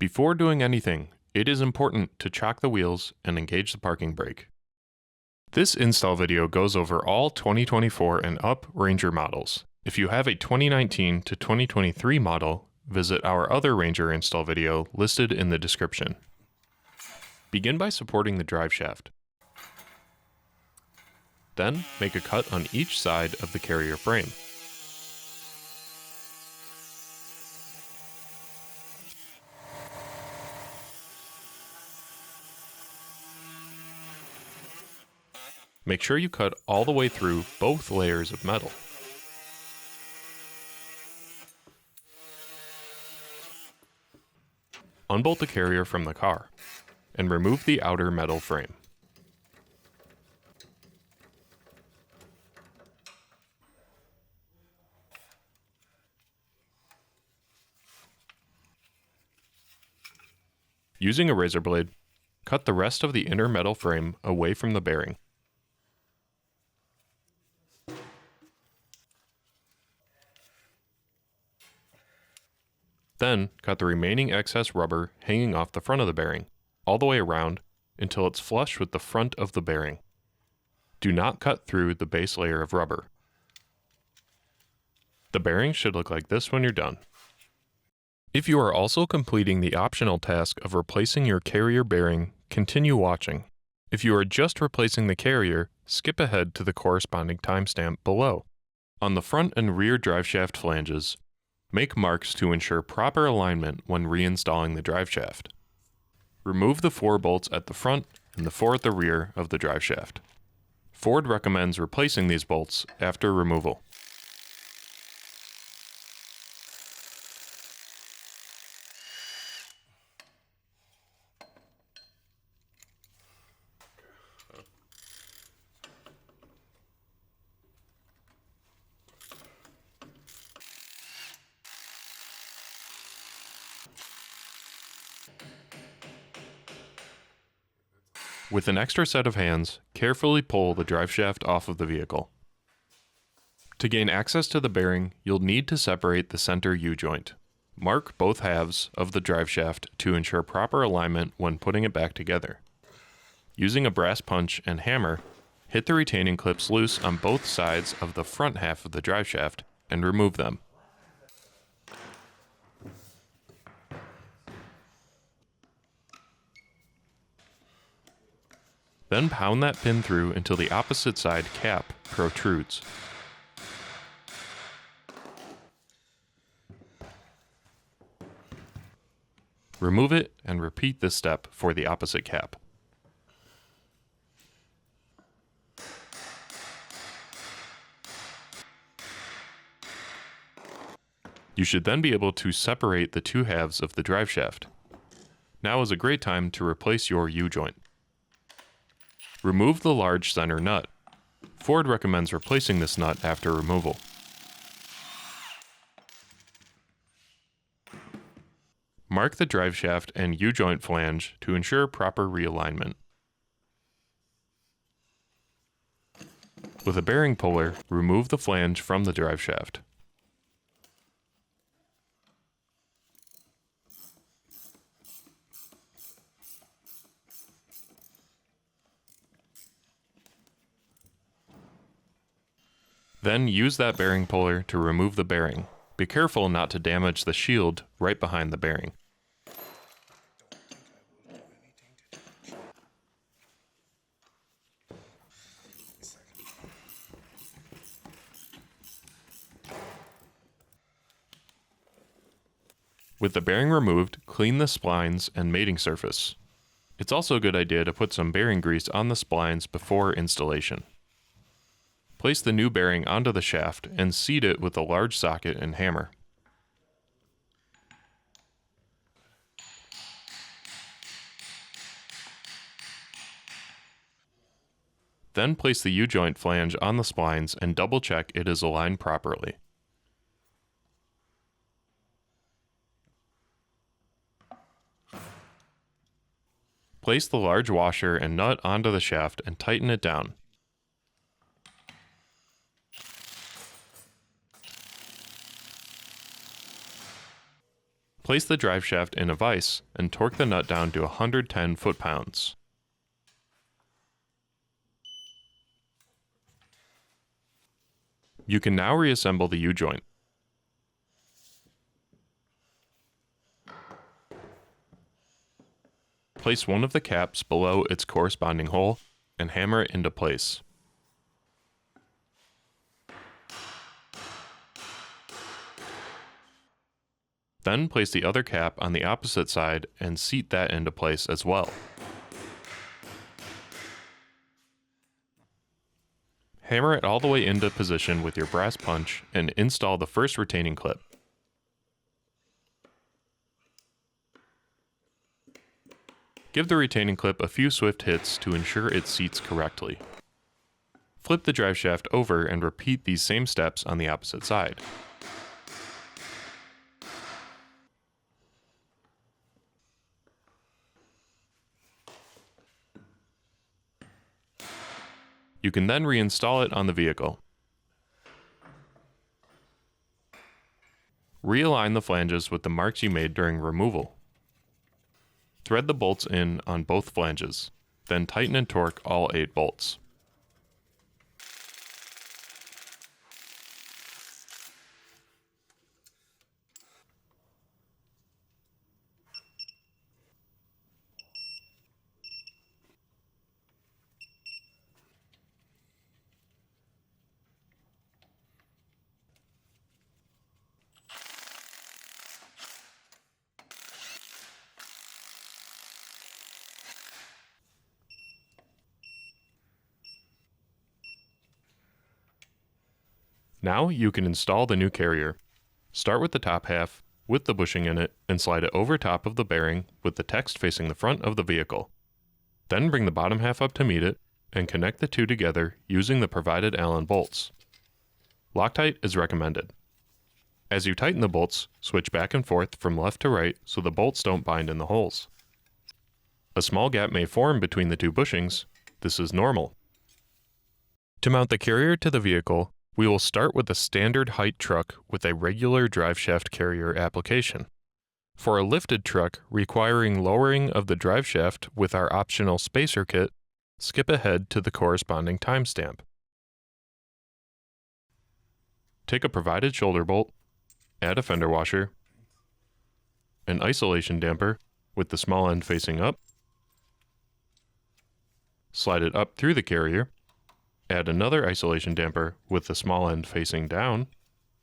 Before doing anything, it is important to chock the wheels and engage the parking brake. This install video goes over all 2024 and up Ranger models. If you have a 2019 to 2023 model, visit our other Ranger install video listed in the description. Begin by supporting the drive shaft. Then, make a cut on each side of the carrier frame. Make sure you cut all the way through both layers of metal. Unbolt the carrier from the car and remove the outer metal frame. Using a razor blade, cut the rest of the inner metal frame away from the bearing. Then, cut the remaining excess rubber hanging off the front of the bearing, all the way around, until it's flush with the front of the bearing. Do not cut through the base layer of rubber. The bearing should look like this when you're done. If you are also completing the optional task of replacing your carrier bearing, continue watching. If you are just replacing the carrier, skip ahead to the corresponding timestamp below. On the front and rear driveshaft flanges, make marks to ensure proper alignment when reinstalling the driveshaft. Remove the 4 bolts at the front and the 4 at the rear of the driveshaft. Ford recommends replacing these bolts after removal. With an extra set of hands, carefully pull the driveshaft off of the vehicle. To gain access to the bearing, you'll need to separate the center U-joint. Mark both halves of the driveshaft to ensure proper alignment when putting it back together. Using a brass punch and hammer, hit the retaining clips loose on both sides of the front half of the driveshaft and remove them. Then pound that pin through until the opposite side cap protrudes. Remove it and repeat this step for the opposite cap. You should then be able to separate the 2 halves of the driveshaft. Now is a great time to replace your U-joint. Remove the large center nut. Ford recommends replacing this nut after removal. Mark the driveshaft and U-joint flange to ensure proper realignment. With a bearing puller, remove the flange from the driveshaft. Then use that bearing puller to remove the bearing. Be careful not to damage the shield right behind the bearing. With the bearing removed, clean the splines and mating surface. It's also a good idea to put some bearing grease on the splines before installation. Place the new bearing onto the shaft and seat it with a large socket and hammer. Then place the U-joint flange on the splines and double check it is aligned properly. Place the large washer and nut onto the shaft and tighten it down. Place the drive shaft in a vise and torque the nut down to 110 foot-pounds. You can now reassemble the U-joint. Place one of the caps below its corresponding hole and hammer it into place. Then place the other cap on the opposite side and seat that into place as well. Hammer it all the way into position with your brass punch and install the first retaining clip. Give the retaining clip a few swift hits to ensure it seats correctly. Flip the drive shaft over and repeat these same steps on the opposite side. You can then reinstall it on the vehicle. Realign the flanges with the marks you made during removal. Thread the bolts in on both flanges, then tighten and torque all 8 bolts. Now you can install the new carrier. Start with the top half, with the bushing in it, and slide it over top of the bearing with the text facing the front of the vehicle. Then bring the bottom half up to meet it, and connect the two together using the provided Allen bolts. Loctite is recommended. As you tighten the bolts, switch back and forth from left to right so the bolts don't bind in the holes. A small gap may form between the two bushings. This is normal. To mount the carrier to the vehicle, we will start with a standard height truck with a regular driveshaft carrier application. For a lifted truck requiring lowering of the driveshaft with our optional spacer kit, skip ahead to the corresponding timestamp. Take a provided shoulder bolt, add a fender washer, an isolation damper with the small end facing up, slide it up through the carrier, add another isolation damper with the small end facing down,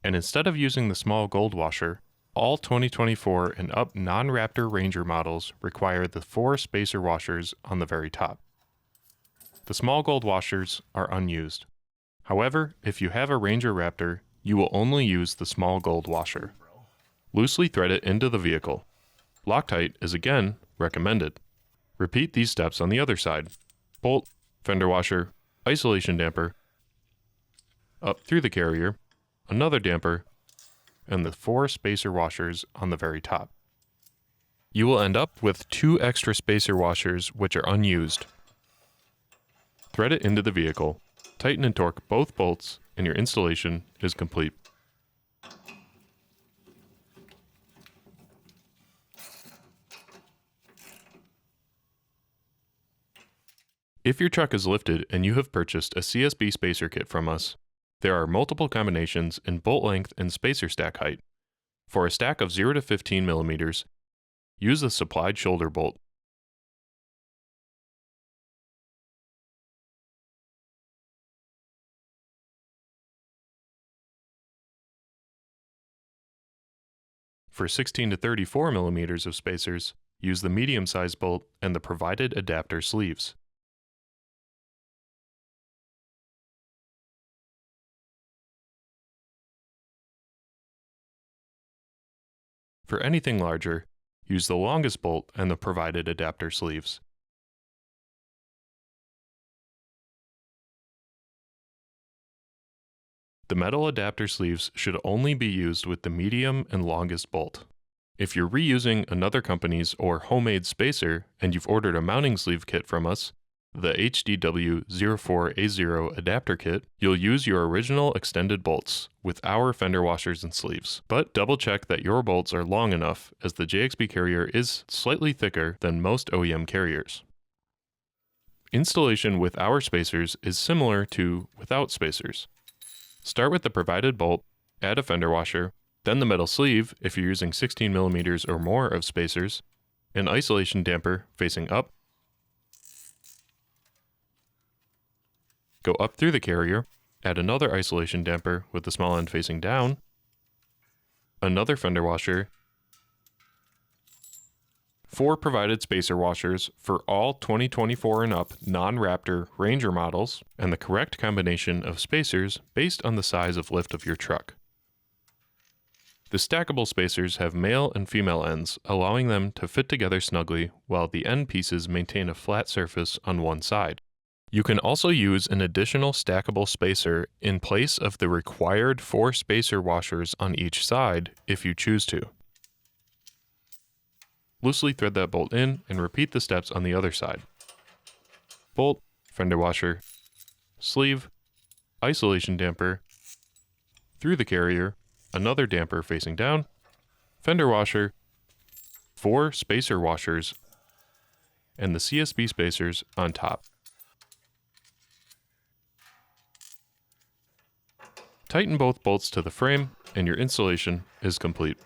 and instead of using the small gold washer, all 2024 and up non-Raptor Ranger models require the 4 spacer washers on the very top. The small gold washers are unused. However, if you have a Ranger Raptor, you will only use the small gold washer. Loosely thread it into the vehicle. Loctite is again recommended. Repeat these steps on the other side. Bolt, fender washer, isolation damper, up through the carrier, another damper, and the 4 spacer washers on the very top. You will end up with 2 extra spacer washers which are unused. Thread it into the vehicle, tighten and torque both bolts, and your installation is complete. If your truck is lifted and you have purchased a CSB spacer kit from us, there are multiple combinations in bolt length and spacer stack height. For a stack of 0 to 15 millimeters, use the supplied shoulder bolt. For 16 to 34 millimeters of spacers, use the medium-sized bolt and the provided adapter sleeves. For anything larger, use the longest bolt and the provided adapter sleeves. The metal adapter sleeves should only be used with the medium and longest bolt. If you're reusing another company's or homemade spacer and you've ordered a mounting sleeve kit from us, the HDW04A0 adapter kit, you'll use your original extended bolts with our fender washers and sleeves. But double check that your bolts are long enough, as the JXB Carrier is slightly thicker than most OEM carriers. Installation with our spacers is similar to without spacers. Start with the provided bolt, add a fender washer, then the metal sleeve if you're using 16mm or more of spacers, an isolation damper facing up, go up through the carrier, add another isolation damper with the small end facing down, another fender washer, 4 provided spacer washers for all 2024 and up non-Raptor Ranger models, and the correct combination of spacers based on the size of lift of your truck. The stackable spacers have male and female ends, allowing them to fit together snugly while the end pieces maintain a flat surface on one side. You can also use an additional stackable spacer in place of the required 4 spacer washers on each side if you choose to. Loosely thread that bolt in and repeat the steps on the other side. Bolt, fender washer, sleeve, isolation damper, through the carrier, another damper facing down, fender washer, 4 spacer washers, and the CSB spacers on top. Tighten both bolts to the frame and your installation is complete.